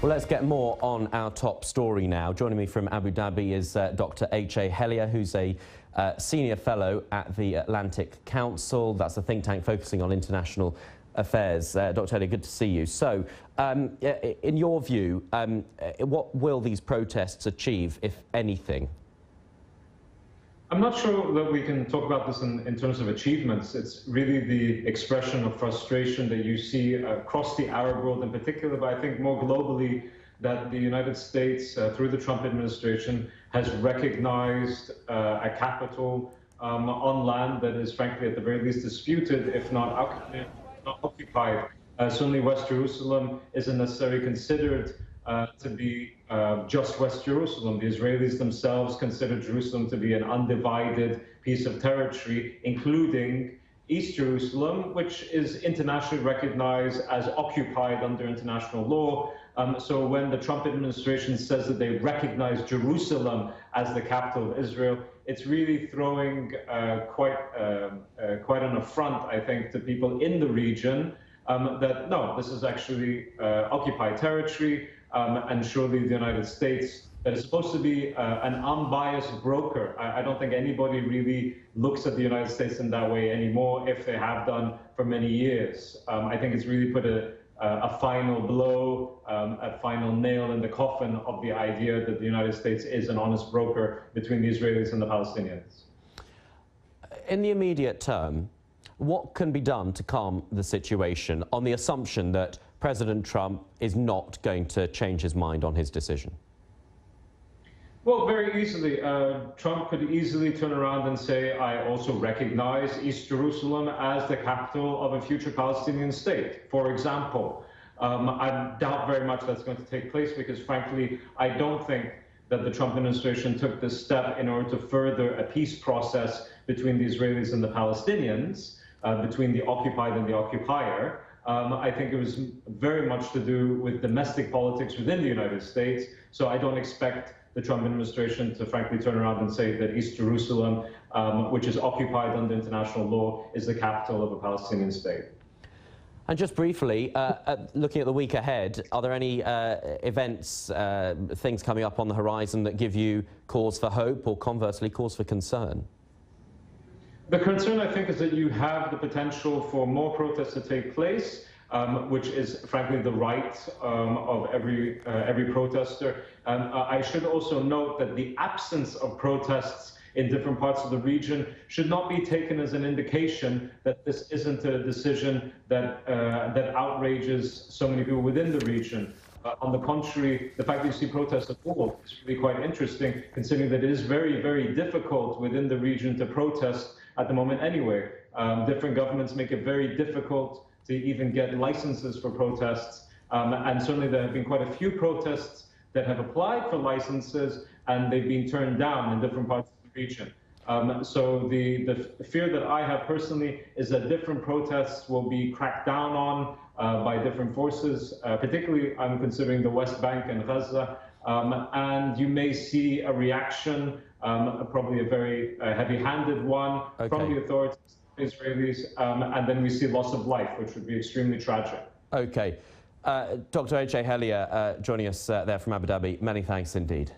Well, let's get more on our top story now. Joining me from Abu Dhabi is Dr. H.A. Hellyer, who's a senior fellow at the Atlantic Council. That's a think tank focusing on international affairs. Dr. Hellyer, good to see you. So, in your view, what will these protests achieve, if anything? I'm not sure that we can talk about this in terms of achievements. It's really the expression of frustration that you see across the Arab world in particular, but I think more globally that the United States, through the Trump administration, has recognized a capital on land that is frankly at the very least disputed, if not occupied. Certainly West Jerusalem isn't necessarily considered to be just West Jerusalem. The Israelis themselves consider Jerusalem to be an undivided piece of territory, including East Jerusalem, which is internationally recognized as occupied under international law. So when the Trump administration says that they recognize Jerusalem as the capital of Israel, it's really throwing quite an affront, I think, to people in the region that, no, this is actually occupied territory. And surely the United States, that is supposed to be an unbiased broker. I don't think anybody really looks at the United States in that way anymore, if they have done for many years. I think it's really put a final blow, a final nail in the coffin of the idea that the United States is an honest broker between the Israelis and the Palestinians. In the immediate term, what can be done to calm the situation on the assumption that President Trump is not going to change his mind on his decision? Well, very easily. Trump could easily turn around and say, I also recognize East Jerusalem as the capital of a future Palestinian state, for example. I doubt very much that's going to take place because, frankly, I don't think that the Trump administration took this step in order to further a peace process between the Israelis and the Palestinians, between the occupied and the occupier. I think it was very much to do with domestic politics within the United States. So I don't expect the Trump administration to frankly turn around and say that East Jerusalem, which is occupied under international law, is the capital of a Palestinian state. And just briefly, looking at the week ahead, are there any events, things coming up on the horizon that give you cause for hope or conversely cause for concern? The concern, I think, is that you have the potential for more protests to take place, which is, frankly, the right of every protester. I should also note that the absence of protests in different parts of the region should not be taken as an indication that this isn't a decision that outrages so many people within the region. On the contrary, the fact that you see protests at all is really quite interesting, considering that it is very, very difficult within the region to protest at the moment anyway. Different governments make it very difficult to even get licenses for protests. And certainly there have been quite a few protests that have applied for licenses and they've been turned down in different parts of the region. So the fear that I have personally is that different protests will be cracked down on by different forces, particularly I'm considering the West Bank and Gaza, and you may see a reaction, probably a very heavy-handed one from the authorities, Israelis, and then we see loss of life, which would be extremely tragic. Okay. Dr. H.A. Hellyer joining us there from Abu Dhabi. Many thanks indeed.